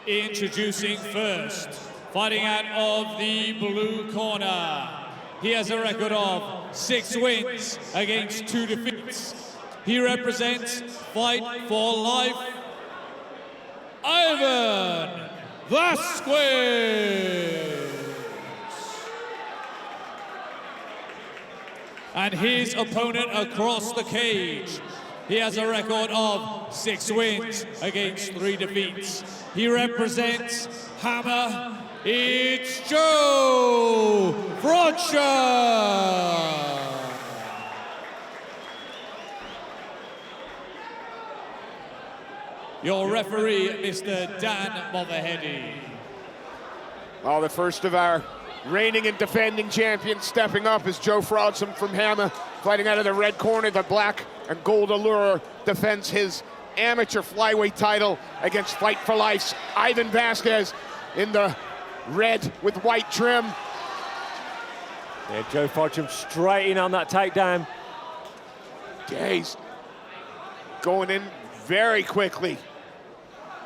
Introducing first, fighting out of the blue corner. He has a record of 6 wins against 2 defeats. He represents Fight for Life, Ivan Vasquez. And his opponent across the cage. He has a record of 6 wins against 3 defeats. He represents Hammer. It's Joe Frodsham. Your referee, Mr. Dan Motherheady. Well, the first of our reigning and defending champions stepping up is Joe Frodsham from Hammer, fighting out of the red corner. The black and gold allure defends his amateur flyweight title against Fight for Life's Ivan Vasquez in the red with white trim. Yeah, Joe Frodsham straight in on that takedown. Yeah, he's going in very quickly.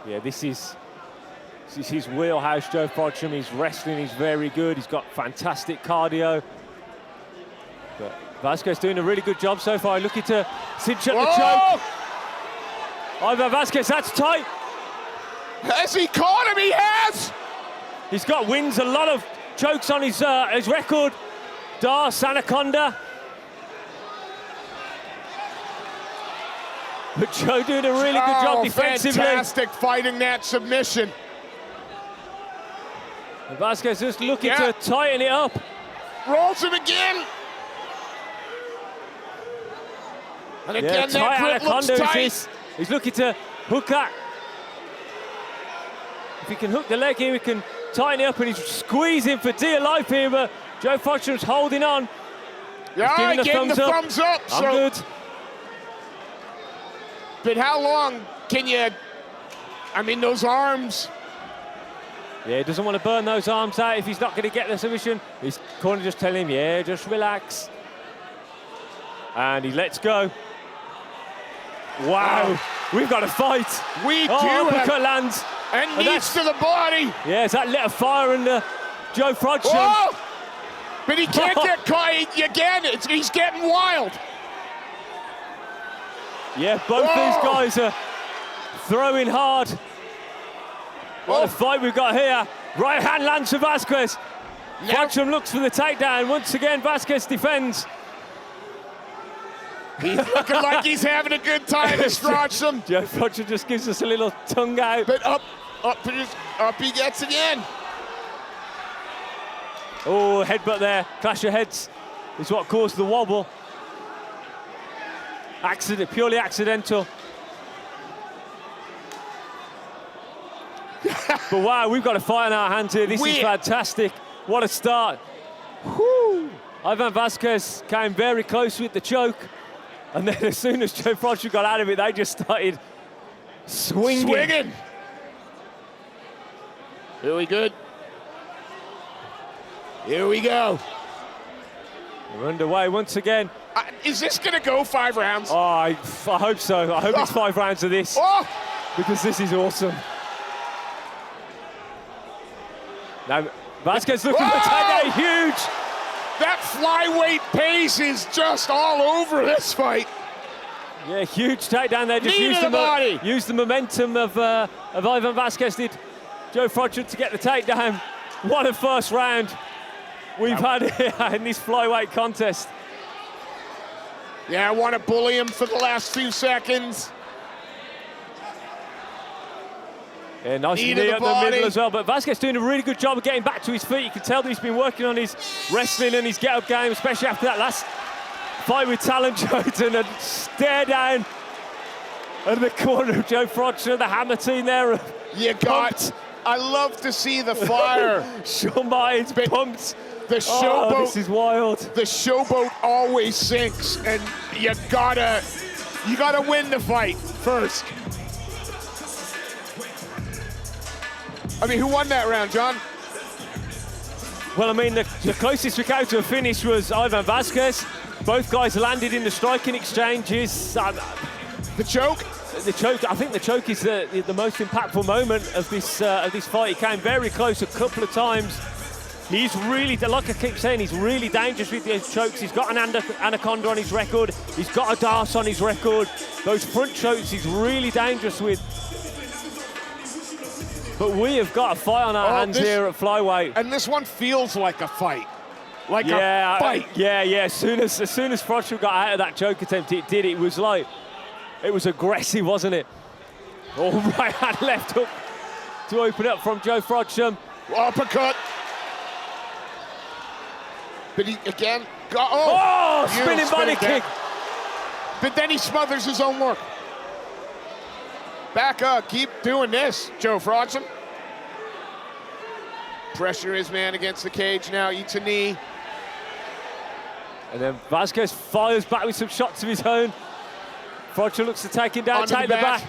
Yeah, this is his wheelhouse, Joe Frodsham. He's wrestling, he's very good. He's got fantastic cardio. But Vasquez doing a really good job so far. Looking to cinch up the choke. Ivan Vasquez, that's tight. Has he caught him? He has! He's got wins, a lot of chokes on his record. Das, Anaconda. But Joe doing a really good job defensively. Fantastic fighting that submission. And Vasquez just looking to tighten it up. Rolls him again. And again, that grip looks tight. He's looking to hook that. If he can hook the leg here, he can tighten it up, and he's squeezing for dear life here, but Joe Frodsham's holding on. Yeah, I gave him the thumbs up. I'm good. But how long can you, I mean, those arms. Yeah, he doesn't want to burn those arms out if he's not going to get the submission. His corner just telling him, yeah, just relax. And he lets go. Wow, we've got a fight. We do. Uppercut lands. And knees to the body. Yeah, it's that lit a fire under Joe Frodsham. Oh! But he can't get caught again. He's getting wild. Yeah, both these guys are throwing hard. What a fight we've got here. Right hand lands for Vasquez. Frodsham looks for the takedown. Once again, Vasquez defends. He's looking like he's having a good time, this Frodsham. Joe Frodsham just gives us a little tongue out. But up he gets again. Oh, headbutt there. Clash of heads is what caused the wobble. Accident, purely accidental. But wow, we've got a fight in our hands here. This is fantastic. What a start. Whew. Ivan Vasquez came very close with the choke. And then as soon as Joe Frodsham got out of it, they just started swinging. Really good. Here we go. We're underway once again. Is this going to go 5 rounds? Oh, I hope so. I hope it's 5 rounds of this. Because this is awesome. Now, Vasquez looking for the takedown, huge. That flyweight pace is just all over this fight. Yeah, huge takedown there. Just used the momentum of Ivan Vasquez. Did Joe Frodsham to get the takedown. What a first round we've had here in this flyweight contest. Yeah, I want to bully him for the last few seconds. Yeah, nice knee up the middle as well. But Vasquez doing a really good job of getting back to his feet. You can tell that he's been working on his wrestling and his get-up game, especially after that last fight with Talon Jones, and a stare down at the corner of Joe Frodsham, the Hammer team there. I love to see the fire. Sean Martin's pumped. The showboat. This is wild. The showboat always sinks, and you gotta win the fight first. I mean, who won that round, John? Well, I mean, the closest we came to a finish was Ivan Vasquez. Both guys landed in the striking exchanges. The choke? the choke. I think the choke is the most impactful moment of this fight. He came very close a couple of times. He's really, like I keep saying, he's really dangerous with those chokes. He's got an anaconda on his record. He's got a Darce on his record. Those front chokes he's really dangerous with. But we have got a fight on our hands here at flyweight. And this one feels like a fight. Like a fight. Yeah. As soon as Frodsham got out of that choke attempt, it did. It was aggressive, wasn't it? All right hand left hook to open up from Joe Frodsham. Uppercut. But he again got spinning body kick. But then he smothers his own work. Back up, keep doing this, Joe Frodsham. Pressure his man against the cage now, eats a knee. And then Vasquez fires back with some shots of his own. Frodsham looks to take him down, take the back.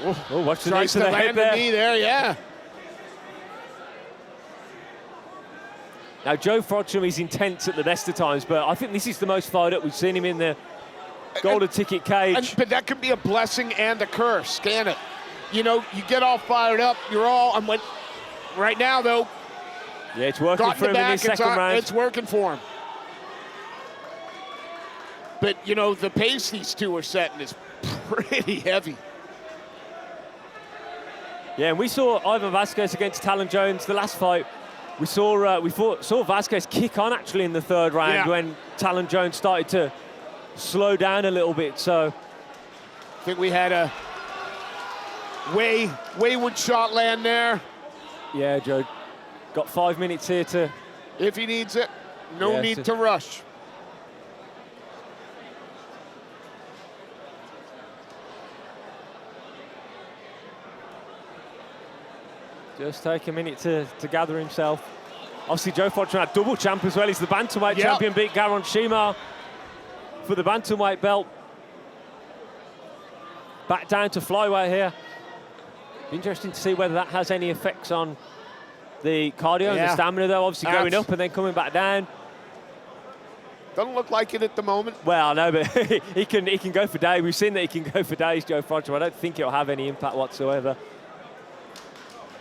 Oh, watch the knee to the head there. Knee there, yeah. Now, Joe Frodsham is intense at the best of times, but I think this is the most fired up we've seen him in the golden ticket cage. But that can be a blessing and a curse, can it? You know, you get all fired up, right now, though. Yeah, it's working for him in his second round. It's working for him. But, you know, the pace these two are setting is pretty heavy. Yeah, and we saw Ivan Vasquez against Talon Jones the last fight. We saw Vasquez kick on actually in the third round when Talon Jones started to slow down a little bit. So I think we had a wayward shot land there. Yeah, Joe got 5 minutes here to... If he needs it, no need to rush. Just take a minute to gather himself. Obviously, Joe Frodsham had double champ as well. He's the bantamweight champion, beat Garon Shimar for the bantamweight belt. Back down to flyweight here. Be interesting to see whether that has any effects on the cardio and the stamina, though. Obviously, going up and then coming back down. Doesn't look like it at the moment. Well, no, but he can go for days. We've seen that he can go for days, Joe Frodsham. I don't think it'll have any impact whatsoever.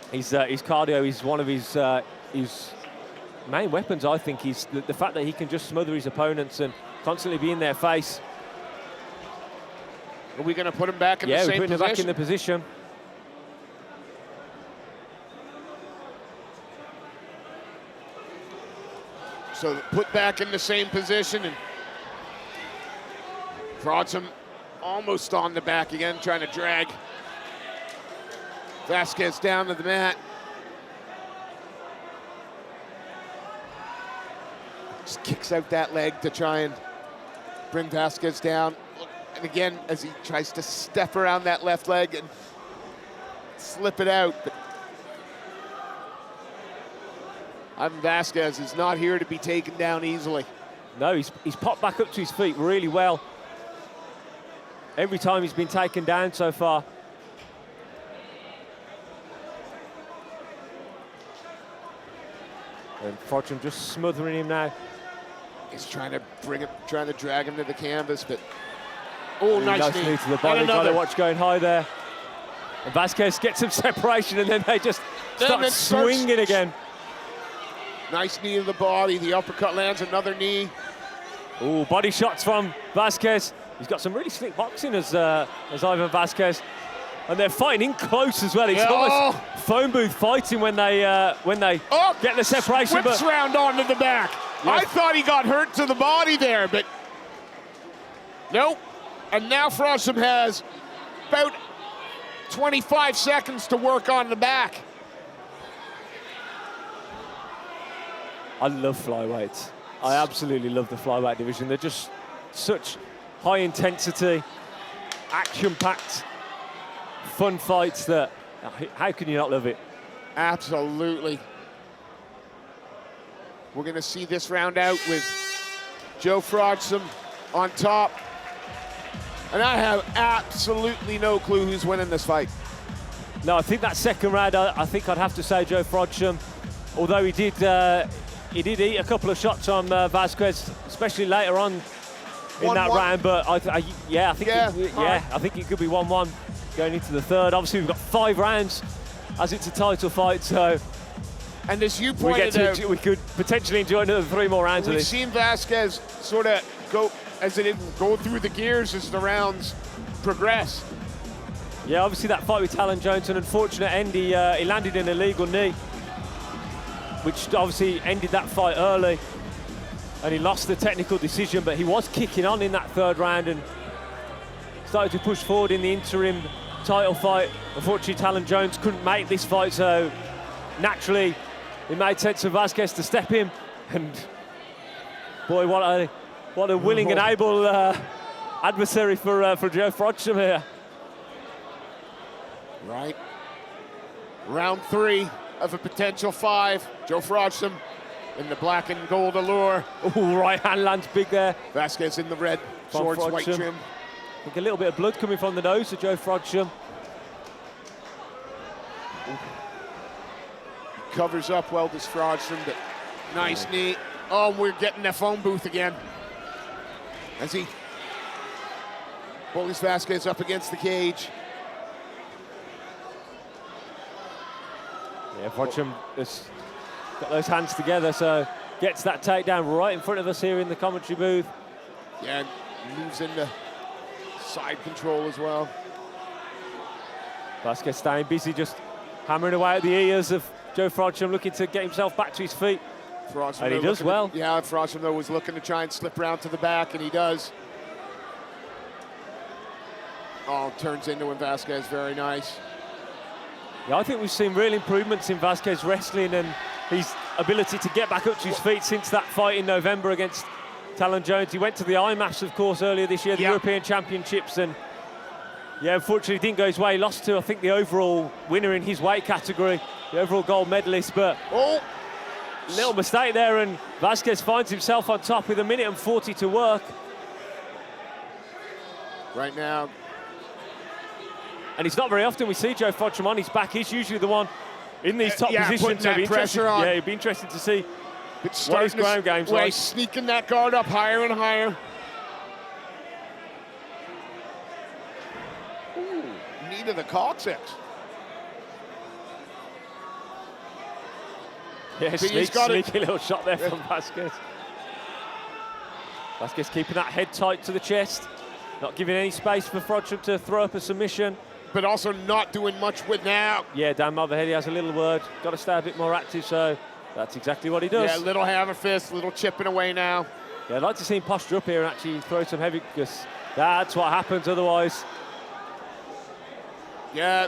His cardio is one of his main weapons, I think. Is the fact that he can just smother his opponents and constantly be in their face. Are we going to put him back in the same position? Yeah, we're putting him back in the position. So put back in the same position, and Frodsham almost on the back again, trying to drag Vasquez down to the mat. Just kicks out that leg to try and bring Vasquez down. And again, as he tries to step around that left leg and slip it out. But Ivan Vasquez is not here to be taken down easily. No, he's popped back up to his feet really well. Every time he's been taken down so far. And Frodsham just smothering him now. He's trying to drag him to the canvas, but nice knee to the body. Got to watch going high there. And Vasquez gets some separation, and then they just start swinging again. Nice knee to the body. The uppercut lands another knee. Oh, body shots from Vasquez. He's got some really slick boxing as Ivan Vasquez. And they're fighting in close as well. It's almost phone booth fighting when they get the separation. Whips round onto the back. Yeah. I thought he got hurt to the body there, but nope. And now Frodsham has about 25 seconds to work on the back. I love flyweights. I absolutely love the flyweight division. They're just such high intensity, action-packed, fun fights that, how can you not love it? Absolutely. We're going to see this round out with Joe Frodsham on top. And I have absolutely no clue who's winning this fight. No, I think that second round, I think I'd have to say Joe Frodsham. Although he did eat a couple of shots on Vasquez, especially later on in that 1-1. round, but I think I think it could be 1-1 going into the third. Obviously, we've got 5 rounds as it's a title fight, so. And as you pointed out, we could potentially enjoy another 3 more rounds of we've this. seen Vasquez sort of go through the gears as the rounds progress. Yeah, obviously that fight with Talon Jones, an unfortunate end. He landed an illegal knee, which obviously ended that fight early, and he lost the technical decision, but he was kicking on in that third round and started to push forward in the interim title fight. Unfortunately, Talon Jones couldn't make this fight, so naturally it made sense for Vasquez to step in, and boy, what a willing and able adversary for Joe Frodsham here. Right. Round 3 of a potential 5. Joe Frodsham in the black and gold allure. Oh, right hand lands big there. Vasquez in the red, swords white trim. I think a little bit of blood coming from the nose of Joe Frodsham. Covers up well, this Frodsham, but nice knee. Oh, we're getting the phone booth again. As he bullies Vasquez up against the cage. Yeah, Frodsham has got those hands together, so gets that takedown right in front of us here in the commentary booth. Yeah, moves into side control as well. Vasquez staying busy, just hammering away at the ears of Joe Frodsham, looking to get himself back to his feet. Frodsham, and he does well. Yeah, Frodsham, though, was looking to try and slip around to the back, and he does. Oh, turns into him, Vasquez, very nice. Yeah, I think we've seen real improvements in Vasquez wrestling and his ability to get back up to his feet since that fight in November against Talon Jones. He went to the IMAFs, of course, earlier this year, the European Championships, and yeah, unfortunately didn't go his way. He lost to, I think, the overall winner in his weight category, the overall gold medalist, but little mistake there, and Vasquez finds himself on top with 1:40 to work. Right now. And it's not very often we see Joe Frodsham on his back. He's usually the one in these top positions. That pressure on. Yeah, it'd be interesting to see what his ground game's like. Sneaking that guard up higher and higher. Ooh, knee to the coccyx. Yeah, sneaky little shot there from Vasquez. Vasquez keeping that head tight to the chest, not giving any space for Frodsham to throw up a submission. But also not doing much with now. Yeah, Dan Motherhead, he has a little word. Got to stay a bit more active, so that's exactly what he does. Yeah, little hammer fist, little chipping away now. Yeah, I'd like to see him posture up here and actually throw some heavy, because that's what happens otherwise. Yeah,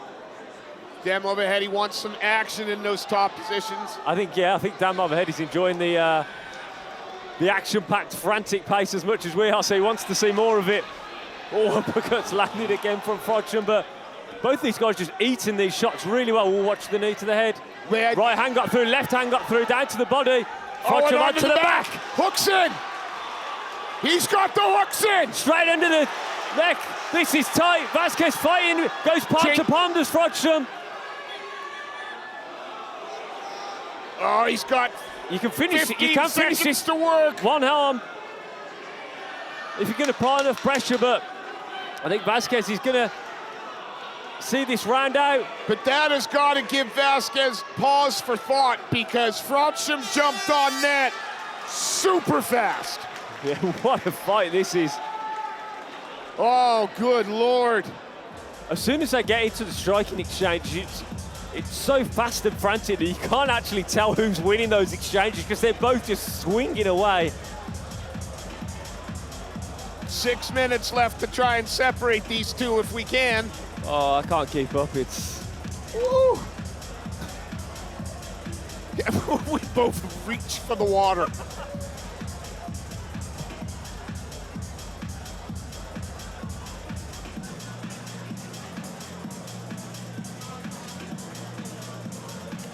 Dan Motherhead, he wants some action in those top positions. I think Dan Motherhead is enjoying the action-packed, frantic pace as much as we are, so he wants to see more of it. Oh, uppercuts landed again from Frodsham, but both these guys just eating these shots really well. We'll watch the knee to the head. Right hand got through, left hand got through, down to the body. Frodsham onto the back. Hooks in. He's got the hooks in. Straight under the neck. This is tight. Vasquez fighting, goes palm to palm, does Frodsham. Oh, he's got. You can finish it. You can finish this to work. One arm. If you're going to apply enough pressure, but I think Vasquez is going to see this round out. But that has got to give Vasquez pause for thought, because Frodsham jumped on net super fast. Yeah, what a fight this is. Oh, good Lord. As soon as they get into the striking exchange, it's so fast and frantic that you can't actually tell who's winning those exchanges, because they're both just swinging away. 6 minutes left to try and separate these two if we can. Oh, I can't keep up. It's. Woo. Yeah, we both reach for the water.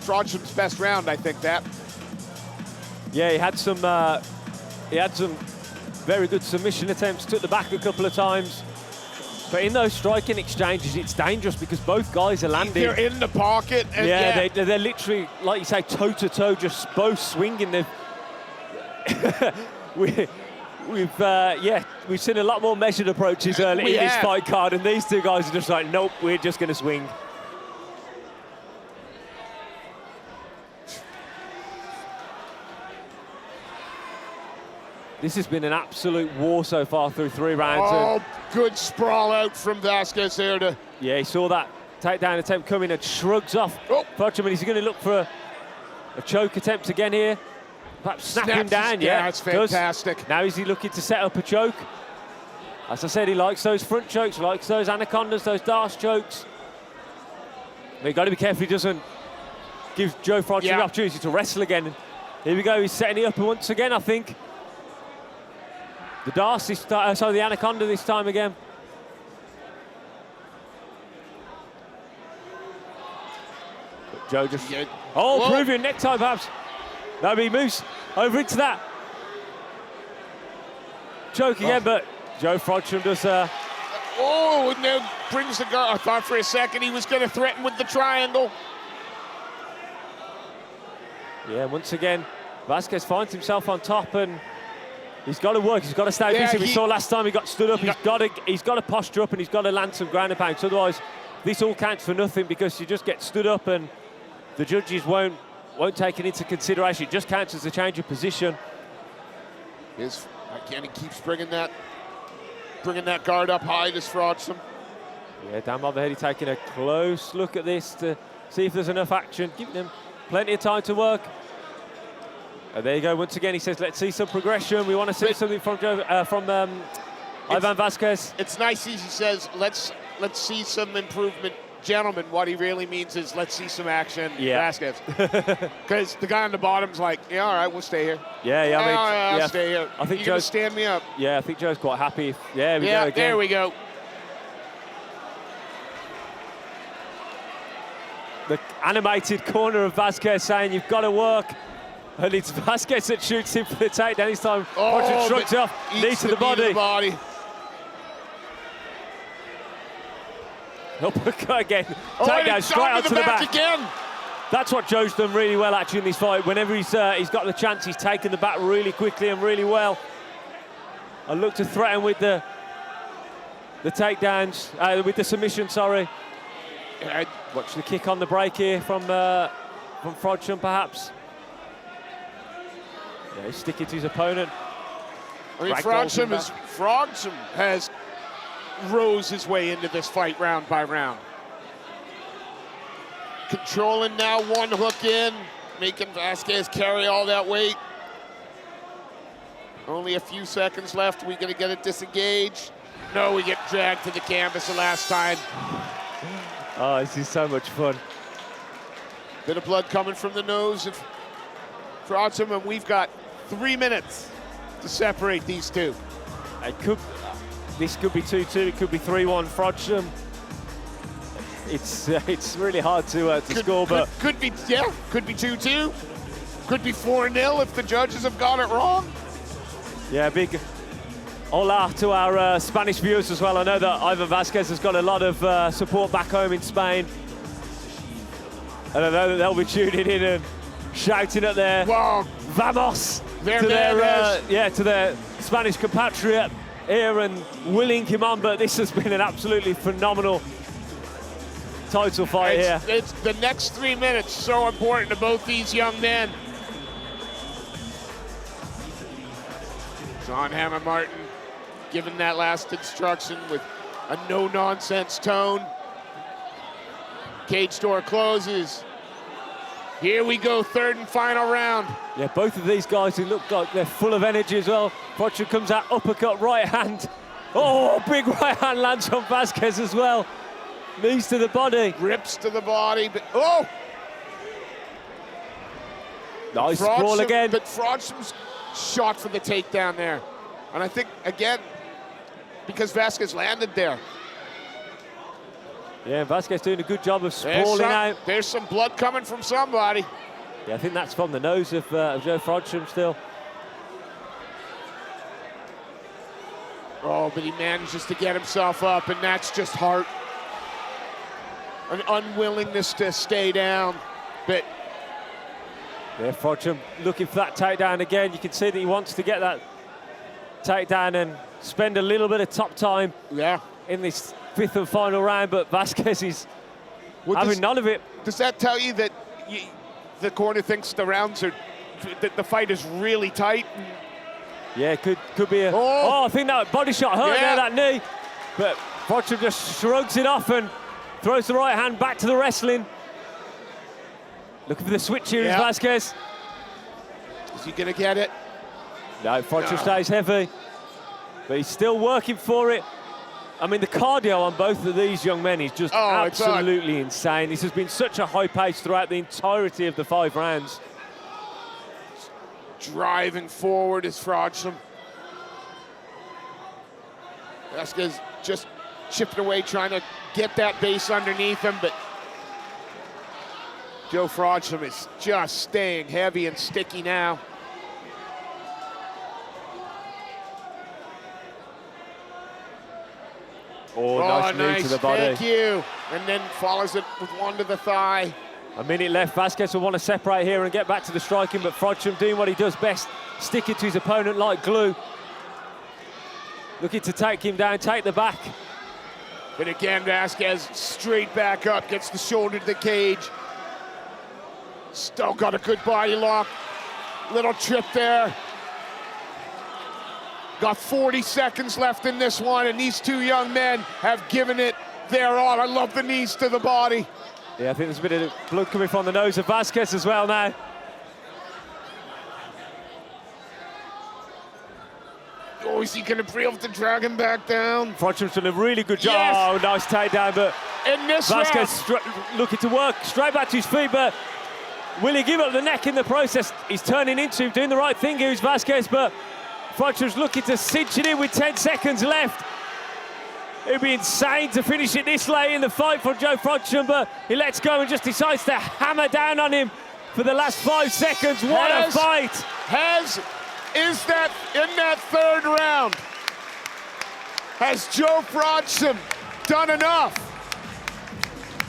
Frodsham's best round, I think that. Yeah, he had some very good submission attempts, took the back a couple of times. But in those striking exchanges, it's dangerous because both guys are landing. They're in the pocket. And yeah, they're literally, like you say, toe-to-toe, just both swinging. we've seen a lot more measured approaches early in this fight card, and these two guys are just like, nope, we're just going to swing. This has been an absolute war so far through 3 rounds. Oh, good sprawl out from Vasquez there. Yeah, he saw that takedown attempt coming and shrugs off Frodsham, and he's going to look for a choke attempt again here. Perhaps snap him down, yeah. That's fantastic. Now is he looking to set up a choke? As I said, he likes those front chokes, likes those anacondas, those darce chokes. But you've got to be careful he doesn't give Joe Frodsham the opportunity to wrestle again. Here we go, he's setting it up once again, I think. The darce this time, sorry, the anaconda this time again. But Joe just... Oh, Peruvian necktie perhaps. No, but he moves over into that choke again, but Joe Frodsham does... Oh, now brings the guard. I thought for a second he was going to threaten with the triangle. Yeah, once again, Vasquez finds himself on top, and he's got to work. He's got to stay busy. We saw last time he got stood up. He's got to posture up, and he's got to land some ground and pounds. Otherwise, this all counts for nothing, because you just get stood up, and the judges won't take it into consideration. It just counts as a change of position. Again, he keeps bringing that guard up high, this Frodsham. Yeah, down by the head, he's taking a close look at this to see if there's enough action, giving him plenty of time to work. And there you go, once again, he says, let's see some progression. We want to see something from Ivan Vasquez. It's nice, he says, let's see some improvement. Gentlemen, what he really means is, let's see some action, Vasquez. Because the guy on the bottom's like, yeah, all right, we'll stay here. I'll stay here. I think Joe's stand me up. Yeah, I think Joe's quite happy. Yeah, we go again. There we go. The animated corner of Vasquez saying, you've got to work. And it's Vasquez that shoots him for the takedown this time. Frodsham shrugs off, knee to the body. Uppercut again. Takedown straight onto the back. Again. That's what Joe's done really well actually in this fight. Whenever he's got the chance, he's taken the back really quickly and really well. I look to threaten with the takedowns, with the submission, sorry. Watch the kick on the break here from Frodsham, perhaps. Yeah, he's sticking to his opponent. I mean, Frodsham has rose his way into this fight round by round. Controlling now, one hook in, making Vasquez carry all that weight. Only a few seconds left. We're going to get it disengaged. No, we get dragged to the canvas the last time. Oh, this is so much fun. Bit of blood coming from the nose of Frodsham, and we've got 3 minutes to separate these two. This could be 2-2, it could be 3-1 Frodsham. It's really hard to score, but could be 2-2, could be 4-0 if the judges have got it wrong. Yeah, big hola to our Spanish viewers as well. I know that Ivan Vasquez has got a lot of support back home in Spain, and I know that they'll be tuning in and shouting at their "Vamos" to their Spanish compatriot here and willing him on. But this has been an absolutely phenomenal title fight here. It's the next 3 minutes so important to both these young men. John Hammer Martin giving that last instruction with a no-nonsense tone. Cage door closes. Here we go, third and final round. Yeah, both of these guys who look like they're full of energy as well. Frodsham comes out, uppercut, right hand. Oh, big right hand lands on Vasquez as well. Knees to the body. Rips to the body, but oh! Nice sprawl again. But Frodsham's shot for the takedown there. And I think, again, because Vasquez landed there. Yeah, Vasquez doing a good job of sprawling out. There's some blood coming from somebody. Yeah, I think that's from the nose of Joe Frodsham still. Oh, but he manages to get himself up, and that's just heart. An unwillingness to stay down, but... Yeah, Frodsham looking for that takedown again. You can see that he wants to get that take down and spend a little bit of top time in this 5th and final round, but Vasquez is having none of it. Does that tell you that the corner thinks the rounds are, that the fight is really tight? Yeah, could be a... Oh, I think that body shot hurt there, that knee. But Frodsham just shrugs it off and throws the right hand back to the wrestling. Looking for the switch here is Vasquez. Is he going to get it? No, Frodsham stays heavy, but he's still working for it. I mean, the cardio on both of these young men is just absolutely insane. This has been such a high pace throughout the entirety of the 5 rounds. Driving forward is Frodsham. Vasquez just chipping away, trying to get that base underneath him, but Joe Frodsham is just staying heavy and sticky now. Oh, nice knee to the body. Thank you. And then follows it with one to the thigh. A minute left. Vasquez will want to separate here and get back to the striking, but Frodsham doing what he does best, sticking to his opponent like glue. Looking to take him down, take the back. But again, Vasquez straight back up, gets the shoulder to the cage. Still got a good body lock. Little trip there. Got 40 seconds left in this one, and these 2 young men have given it their all. I love the knees to the body. Yeah, I think there's a bit of blood coming from the nose of Vasquez as well now. Oh, is he going to be able to drag him back down? Frodsham's done a really good job. Yes. Oh, nice takedown, but in this Vasquez looking to work straight back to his feet, but will he give up the neck in the process? He's turning into him, doing the right thing here is Vasquez, but Frodsham's looking to cinch it in with 10 seconds left. It'd be insane to finish it this late in the fight for Joe Frodsham, but he lets go and just decides to hammer down on him for the last 5 seconds. What a fight! Is that in that 3rd round? Has Joe Frodsham done enough?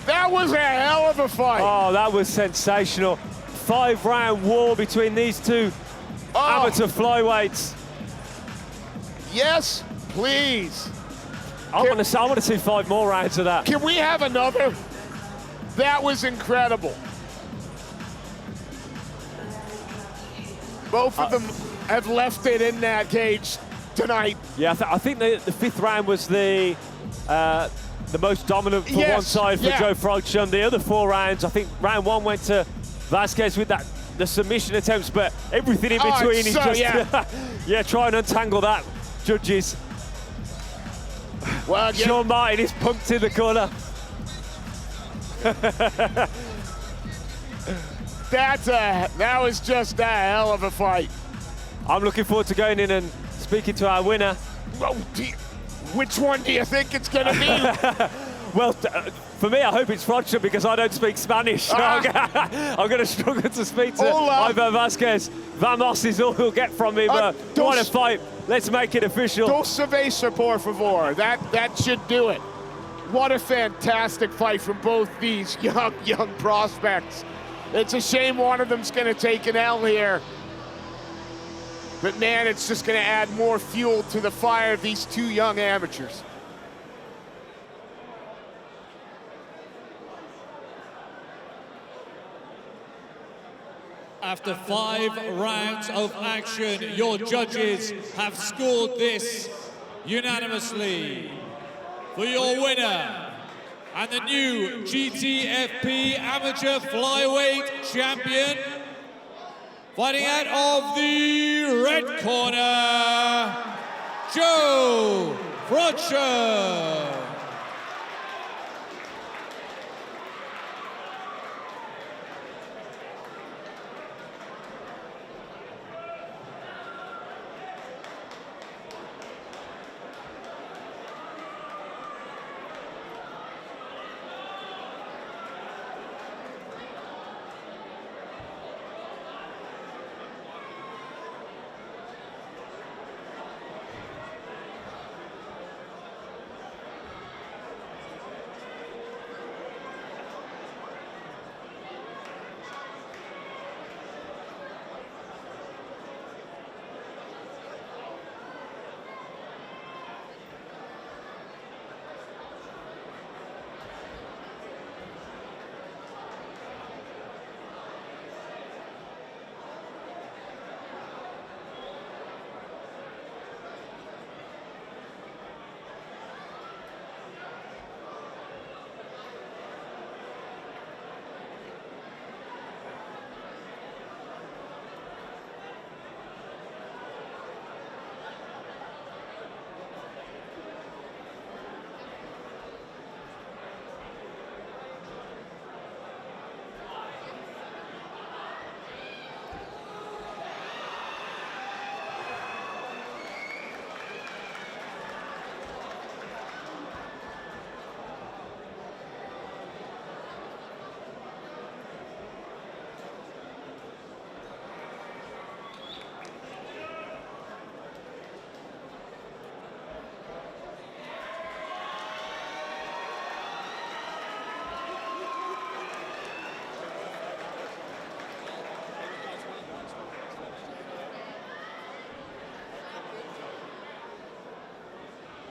That was a hell of a fight. Oh, that was sensational. 5-round war between these 2 amateur flyweights. Yes, please. I want to see 5 more rounds of that. Can we have another? That was incredible. Both of them have left it in that cage tonight. Yeah, I think the 5th round was the most dominant for one side for Joe Frodsham. The other 4 rounds, I think round 1 went to Vasquez with the submission attempts, but everything in between is just try and untangle that, judges. Well, Sean Martin is pumped in the corner. That was just a hell of a fight. I'm looking forward to going in and speaking to our winner. Oh, which one do you think it's going to be? Well, for me, I hope it's Frodsham because I don't speak Spanish. I'm going to struggle to speak to Ivan Vasquez. Vamos is all he'll get from me, but what a fight. Let's make it official. Dos cerveza, por favor. That should do it. What a fantastic fight from both these young prospects. It's a shame one of them's going to take an L here. But man, it's just going to add more fuel to the fire of these 2 young amateurs. After 5 rounds of action, your judges have scored this unanimously. For your winner and the new GTFP Amateur Flyweight Champion, fighting out of the red corner, Joe Frodsham.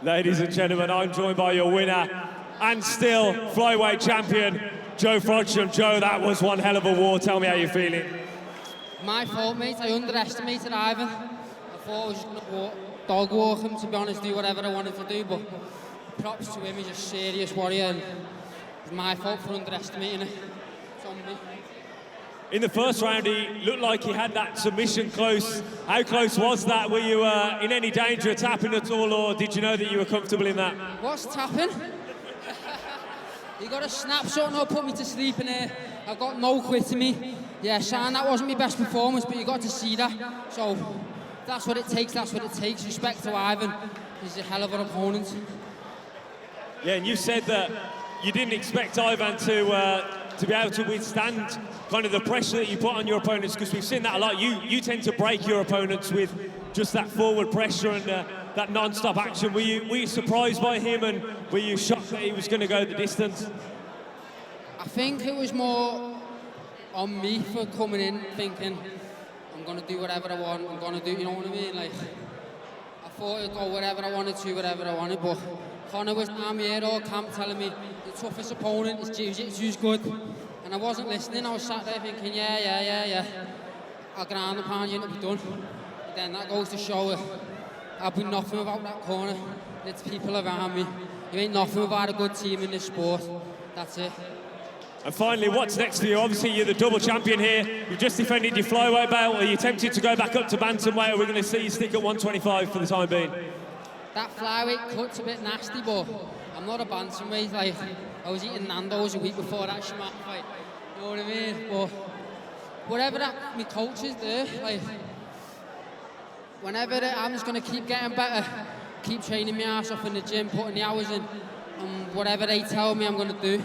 Ladies and gentlemen, I'm joined by your winner and still flyweight champion, Joe Frodsham. Joe, that was one hell of a war. Tell me how you're feeling. My fault, mate. I underestimated Ivan. I thought I was just going to dog walk him, to be honest, do whatever I wanted to do, but props to him, he's a serious warrior, and it's my fault for underestimating it. It's on me. In the first round, he looked like he had that submission close. How close was that? Were you in any danger of tapping at all, or did you know that you were comfortable in that? What's tapping? You got to snap something or put me to sleep in here. I've got no quit in me. Yeah, Sean, that wasn't my best performance, but you got to see that. So that's what it takes, that's what it takes. Respect to Ivan. He's a hell of an opponent. Yeah, and you said that you didn't expect Ivan to be able to withstand kind of the pressure that you put on your opponents, because we've seen that a lot. You tend to break your opponents with just that forward pressure and that non-stop action. Were you surprised by him, and were you shocked that he was going to go the distance? I think it was more on me for coming in thinking I'm going to do whatever I want, I'm going to do, you know what I mean? Like, I thought I'd go wherever I wanted to, whatever I wanted, but Conor was down here all camp telling me the toughest opponent is jiu-jitsu's good. And I wasn't listening, I was sat there thinking, yeah. I'll ground and pound you and it'll be done. But then that goes to show that I've been nothing without that corner. It's people around me. You ain't nothing without a good team in this sport. That's it. And finally, what's next for you? Obviously, you're the double champion here. You've just defended your flyweight belt. Are you tempted to go back up to bantamweight, or are we going to see you stick at 125 for the time being? That flyweight cut's a bit nasty, but I'm not a bantamweight. Like, I was eating Nando's a week before that Shamak fight. You know what I mean? But whatever that my coaches do, like, whenever I'm just going to keep getting better, keep training my ass off in the gym, putting the hours in, and whatever they tell me I'm going to do.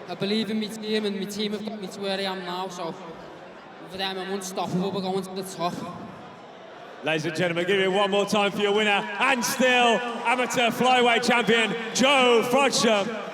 I believe in my team, and my team have got me to where I am now, so for them I'm unstoppable. We're going to the top. Ladies and gentlemen, give it one more time for your winner and still amateur flyweight champion, Joe Frodsham.